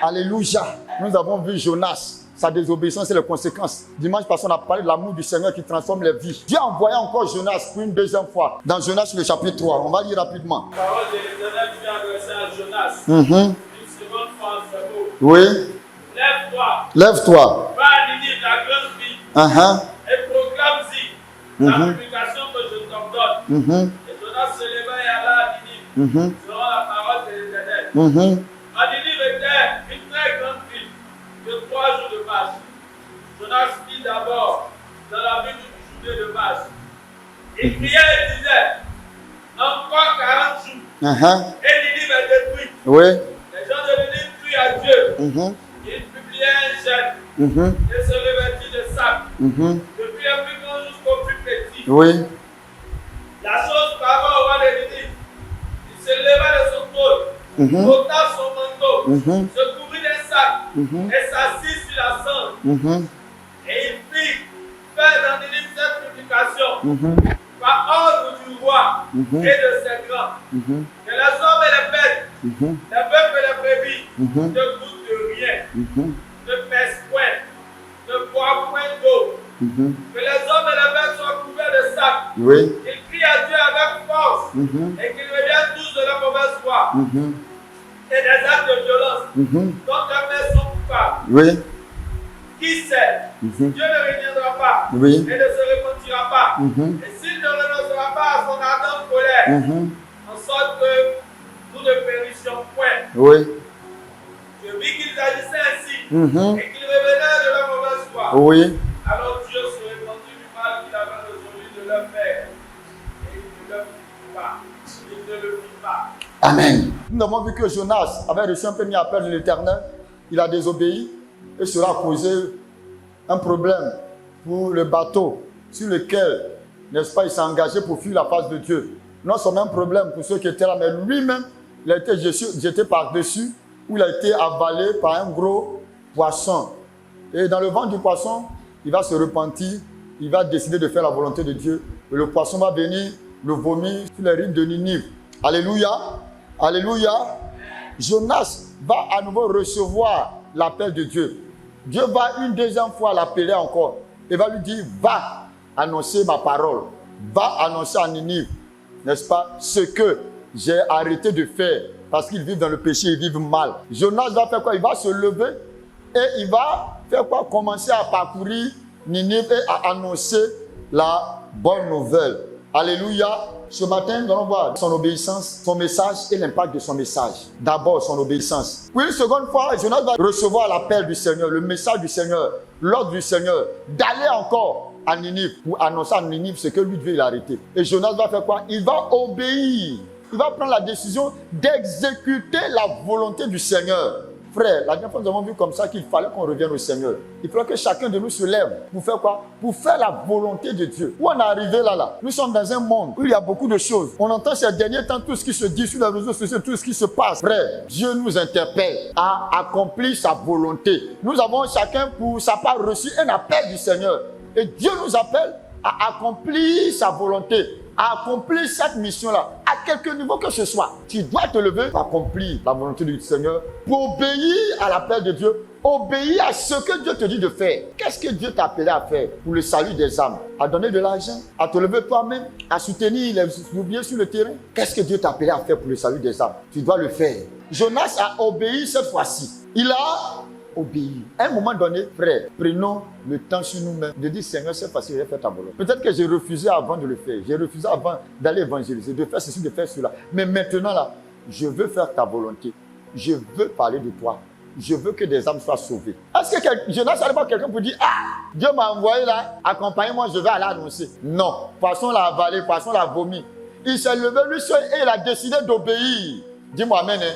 Alléluia. Nous avons vu Jonas, sa désobéissance et les conséquences. Dimanche passé, on a parlé de l'amour du Seigneur qui transforme les vies. Dieu a envoyé encore Jonas pour une deuxième fois. Dans Jonas, le chapitre 3. On va lire rapidement. La parole de l'Éternel fut adressée à Jonas. Une seconde fois en ce mot. Oui. Lève-toi. Lève-toi. Va à Ninive, la grande ville. Et proclame-y la publication que je t'ordonne. Et Jonas se leva et alla à Ninive. Selon la parole de l'Éternel. À Ninive était une très grande ville de 3 jours de marche. Jonas fit d'abord dans la ville du Judée de marche. Il criait et disait, encore 40 jours. Et Ninive est détruite. Oui. Les gens de Ninive crient à Dieu. Ils publiaient un gène et se revêtirent de sacs. Depuis le plus grand jusqu'au plus petit. Oui. La chose parva au roi de Ninive. Il se leva de son trône, ôta son manteau, se couvrit d'un sac et s'assit sur la cendre. Et il fit faire dans Ninive cette publication par ordre du roi et de ses grands. Que les hommes et les bêtes, les bœufs et les brebis ne goûtent de rien, ne pèsent point, ne boivent point d'eau. Que les hommes et les bêtes soient couverts de sacs. Oui. Qu'ils crient à Dieu avec force et qu'ils reviennent tous de la mauvaise foi et des actes de violence dont leurs mains sont coupables. Oui. Qui sait, Dieu ne reviendra pas et ne se repentira pas. Et s'il ne renoncera pas à son ardente colère, en sorte que nous ne périssions point. Oui. Je vis qu'ils agissaient ainsi et qu'ils revenaient de la mauvaise foi. Oui. Alors Dieu se répandit du mal qu'il avait résolu de leur faire. Et il ne le fit pas. Il ne le fit pas. Amen. Nous avons vu que Jonas avait reçu un premier appel de l'Éternel. Il a désobéi et cela a causé un problème pour le bateau sur lequel, n'est-ce pas, il s'est engagé pour fuir la face de Dieu. Non seulement un problème pour ceux qui étaient là, mais lui-même, il a été jeté par-dessus, où il a été avalé par un gros poisson. Et dans le ventre du poisson, il va se repentir, il va décider de faire la volonté de Dieu. Et le poisson va venir le vomir sur les rives de Ninive. Alléluia. Alléluia. Jonas va à nouveau recevoir l'appel de Dieu. Dieu va une deuxième fois l'appeler encore. Et va lui dire, va annoncer ma parole. Va annoncer à Ninive, n'est-ce pas, ce que j'ai arrêté de faire. Parce qu'ils vivent dans le péché, ils vivent mal. Jonas va faire quoi? Il va se lever et il va faire quoi? Commencer à parcourir Ninive et à annoncer la bonne nouvelle. Alléluia. Ce matin, nous allons voir son obéissance, son message et l'impact de son message. D'abord, son obéissance. Puis une seconde fois, Jonas va recevoir l'appel du Seigneur, le message du Seigneur, l'ordre du Seigneur, d'aller encore à Ninive pour annoncer à Ninive ce que lui, Dieu, il a arrêté. Et Jonas va faire quoi? Il va obéir. Il va prendre la décision d'exécuter la volonté du Seigneur. Frère, la dernière fois, nous avons vu comme ça qu'il fallait qu'on revienne au Seigneur. Il faudrait que chacun de nous se lève pour faire quoi? Pour faire la volonté de Dieu. Où on est arrivé là? Nous sommes dans un monde où il y a beaucoup de choses. On entend ces derniers temps tout ce qui se dit sur les réseaux sociaux, tout ce qui se passe. Frère, Dieu nous interpelle à accomplir sa volonté. Nous avons chacun pour sa part reçu un appel du Seigneur. Et Dieu nous appelle à accomplir sa volonté, à accomplir cette mission-là, à quelque niveau que ce soit. Tu dois te lever pour accomplir la volonté du Seigneur, pour obéir à l'appel de Dieu, obéir à ce que Dieu te dit de faire. Qu'est-ce que Dieu t'a appelé à faire pour le salut des âmes? À donner de l'argent, à te lever toi-même, à soutenir les oubliés sur le terrain. Qu'est-ce que Dieu t'a appelé à faire pour le salut des âmes? Tu dois le faire. Jonas a obéi cette fois-ci. Il a obéir. À un moment donné, frère, prenons le temps sur nous-mêmes de dire, Seigneur, c'est facile, j'ai fait ta volonté. Peut-être que j'ai refusé avant de le faire. J'ai refusé avant d'aller évangéliser, de faire ceci, de faire cela. Mais maintenant, là, je veux faire ta volonté. Je veux parler de toi. Je veux que des âmes soient sauvées. Est-ce que Jonas n'allait pas quelqu'un pour dire, ah, Dieu m'a envoyé là, accompagnez-moi, je vais aller annoncer. Non. Poisson l'a avalé, poisson l'a vomi. Il s'est levé lui seul et il a décidé d'obéir. Dis-moi amen, hein?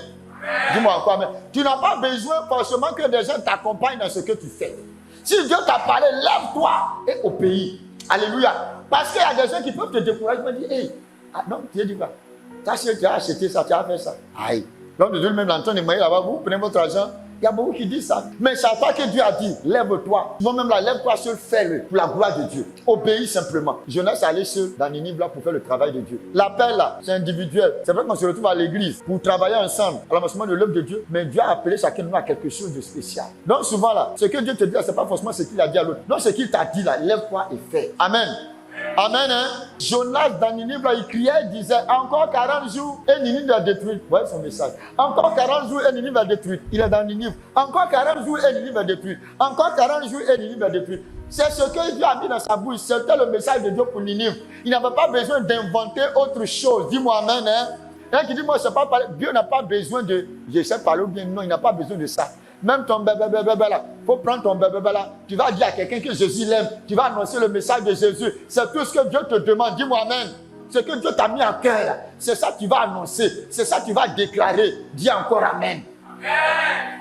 Dis-moi encore amen. Tu n'as pas besoin forcément que des gens t'accompagnent dans ce que tu fais. Si Dieu t'a parlé, lève-toi et obéis. Alléluia. Parce qu'il y a des gens qui peuvent te décourager. Ils me disent, hey, ah non, tu as dit quoi? Tu as acheté ça, tu as fait ça. Aïe. Donc, de Dieu même l'entend, là-bas, vous prenez votre argent Il y a beaucoup qui disent ça. Mais c'est à toi que Dieu a dit, lève-toi. Souvent même là, lève-toi seul, fais-le pour la gloire de Dieu. Obéis simplement. Jonas est allé seul dans Ninive là pour faire le travail de Dieu. L'appel là, c'est individuel. C'est vrai qu'on se retrouve à l'église pour travailler ensemble à l'avancement de l'œuvre de Dieu. Mais Dieu a appelé chacun de nous à quelque chose de spécial. Donc souvent là, ce que Dieu te dit là, c'est pas forcément ce qu'il a dit à l'autre. Non, ce qu'il t'a dit là, lève-toi et fais. Amen. Amen. Hein? Jonas dans Ninive, là, il criait, il disait, encore 40 jours et Ninive est détruite. Vous voyez son message. Encore 40 jours et Ninive est détruite. Il est dans Ninive. Encore 40 jours et Ninive est détruite. Encore 40 jours et Ninive est détruite. C'est ce que Dieu a mis dans sa bouche. C'était le message de Dieu pour Ninive. Il n'avait pas besoin d'inventer autre chose. Dis-moi amen. Hein? Un qui dit, moi, je ne sais pas parler. Dieu n'a pas besoin de, je sais parler ou bien non, il n'a pas besoin de ça. Même ton bébé là, il faut prendre ton bébé là. Tu vas dire à quelqu'un que Jésus l'aime. Tu vas annoncer le message de Jésus. C'est tout ce que Dieu te demande. Dis-moi amen. Ce que Dieu t'a mis en cœur, c'est ça que tu vas annoncer. C'est ça que tu vas déclarer. Dis encore amen.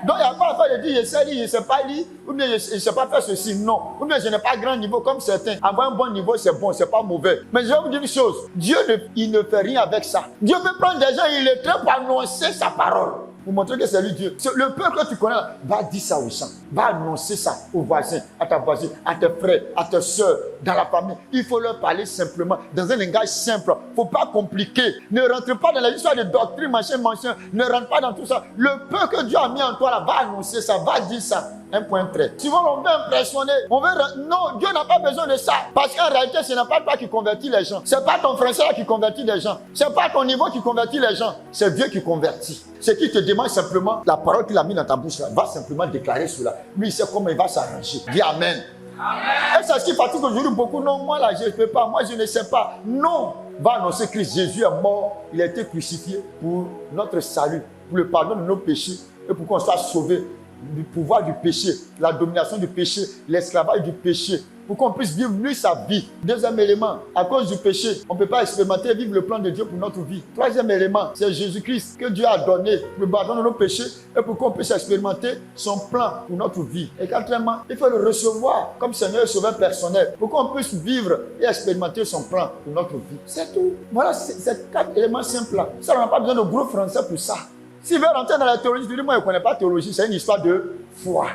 Donc il n'y a pas à faire de dire je sais lire, je ne sais pas lire, ou bien je ne sais pas faire ceci, non. Ou bien je n'ai pas grand niveau comme certains. Avoir un bon niveau, c'est bon, c'est pas mauvais. Mais je vais vous dire une chose, Dieu il ne fait rien avec ça. Dieu peut prendre des gens, il est train pour annoncer sa parole. Pour montrer que c'est lui Dieu. Le peuple que tu connais, va dire ça aux gens. Va annoncer ça aux voisins, à ta voisine, à tes frères, à tes soeurs, dans la famille. Il faut leur parler simplement, dans un langage simple. Il ne faut pas compliquer. Ne rentre pas dans la histoire de doctrine, machin. Ne rentre pas dans tout ça. Le peu que Dieu a mis en toi là, va annoncer ça, va dire ça. Un point près. Souvent, on veut impressionner. Non, Dieu n'a pas besoin de ça. Parce qu'en réalité, ce n'est pas toi qui convertis les gens. Ce n'est pas ton frère qui convertit les gens. Ce n'est pas ton niveau qui convertit les gens. C'est Dieu qui convertit. Ce qui te demande simplement, la parole qu'il a mis dans ta bouche, là, va simplement déclarer cela. Lui, il sait comment il va s'arranger. Dis amen. Amen. Et c'est ce qui fatigue aujourd'hui beaucoup. Non, moi là, je ne peux pas. Moi, je ne sais pas. Non. Va annoncer que Jésus est mort. Il a été crucifié pour notre salut, pour le pardon de nos péchés et pour qu'on soit sauvé du pouvoir du péché, la domination du péché, l'esclavage du péché, pour qu'on puisse vivre lui sa vie. Deuxième élément, à cause du péché, on ne peut pas expérimenter vivre le plan de Dieu pour notre vie. Troisième élément, c'est Jésus-Christ que Dieu a donné pour le pardon de nos péchés et pour qu'on puisse expérimenter son plan pour notre vie. Et quatrièmement, il faut le recevoir comme Seigneur et Sauveur personnel pour qu'on puisse vivre et expérimenter son plan pour notre vie. C'est tout. Voilà, c'est 4 éléments simples là. Ça, on n'a pas besoin de gros français pour ça. S'il veut rentrer dans la théologie, je dis, moi, je ne connais pas la théologie, c'est une histoire de foi.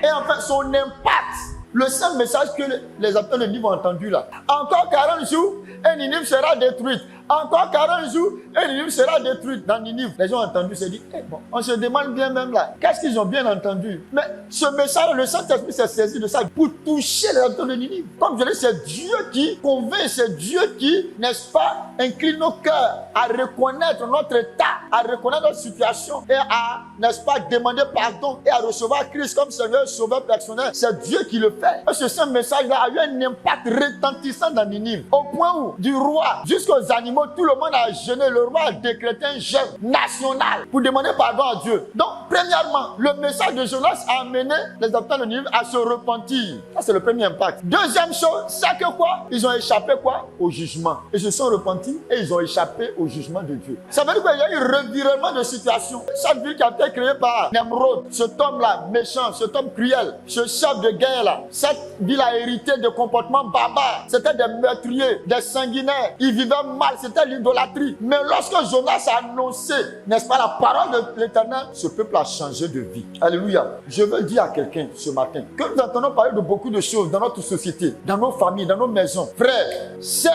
Et en fait, son impact, le seul message que les habitants de Ninive ont entendu là. Encore 40 jours, et Ninive sera détruite. Encore 40 jours, et Ninive sera détruite. Dans Ninive, les gens ont entendu, se dit, bon, on se demande bien même là, qu'est-ce qu'ils ont bien entendu? Mais ce message, le Saint-Esprit s'est saisi de ça pour toucher les habitants de Ninive. Comme je l'ai dit, c'est Dieu qui convainc, c'est Dieu qui, n'est-ce pas, incline nos cœurs à reconnaître notre état, à reconnaître notre situation et à, n'est-ce pas, demander pardon et à recevoir Christ comme Seigneur Sauveur personnel. C'est Dieu qui le fait. Parce que ce message-là a eu un impact retentissant dans Ninive. Au point où, du roi jusqu'aux animaux, tout le monde a jeûné. Le roi a décrété un jeûne national pour demander pardon à Dieu. Donc, premièrement, le message de Jonas a amené les habitants de Ninive à se repentir. Ça, c'est le premier impact. Deuxième chose, c'est que quoi? Ils ont échappé quoi? Au jugement. Ils se sont repentis et ils ont échappé au jugement de Dieu. Ça veut dire qu'il y a eu un revirement de situation. Cette ville qui a été créée par Nemrod, cet homme-là méchant, cet homme cruel, ce chef de guerre-là, cette ville a hérité de comportements barbares. C'était des meurtriers, des sanguinaires. Ils vivaient mal, c'était l'idolâtrie. Mais lorsque Jonas a annoncé, n'est-ce pas, la parole de l'Éternel, ce peuple a changé de vie. Alléluia. Je veux dire à quelqu'un ce matin que nous entendons parler de beaucoup de choses dans notre société, dans nos familles, dans nos maisons. Frère, c'est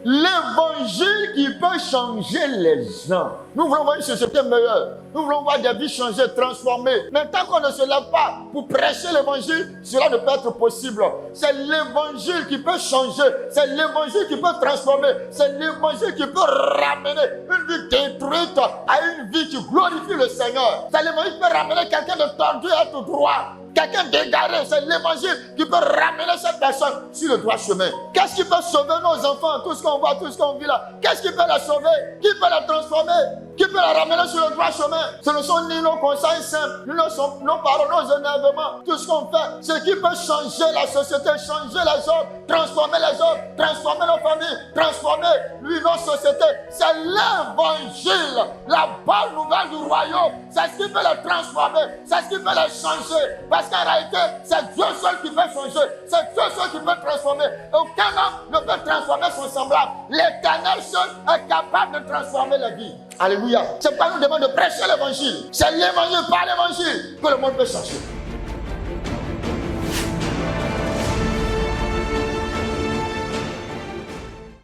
l'évangile qui peut changer les gens. Nous voulons voir une société meilleure. Nous voulons voir des vies changer, transformées. Mais tant qu'on ne se lève pas pour prêcher l'évangile, cela ne peut être possible. C'est l'évangile qui peut changer. C'est l'évangile qui peut transformer. C'est l'évangile qui peut ramener une vie détruite à une vie qui glorifie le Seigneur. C'est l'évangile qui peut ramener quelqu'un de tordu à tout droit. Quelqu'un d'égaré, c'est l'évangile qui peut ramener cette personne sur le droit chemin. Qu'est-ce qui peut sauver nos enfants, tout ce qu'on voit, tout ce qu'on vit là? Qu'est-ce qui peut la sauver? Qui peut la transformer? Qui peut la ramener sur le droit chemin? Ce ne sont ni nos conseils simples, ni nos paroles, nos énervements, tout ce qu'on fait. Ce qui peut changer la société, changer les hommes, transformer les hommes, transformer nos familles, transformer nos sociétés. C'est l'évangile, la bonne nouvelle du royaume. C'est ce qui peut les transformer, c'est ce qui peut les changer. Parce qu'en réalité, c'est Dieu seul qui peut changer. C'est Dieu seul qui peut transformer. Aucun homme ne peut transformer son semblable. L'Éternel seul est capable de transformer la vie. Alléluia. C'est pas nous demande de prêcher l'évangile. C'est l'évangile, par l'évangile, que le monde peut chercher.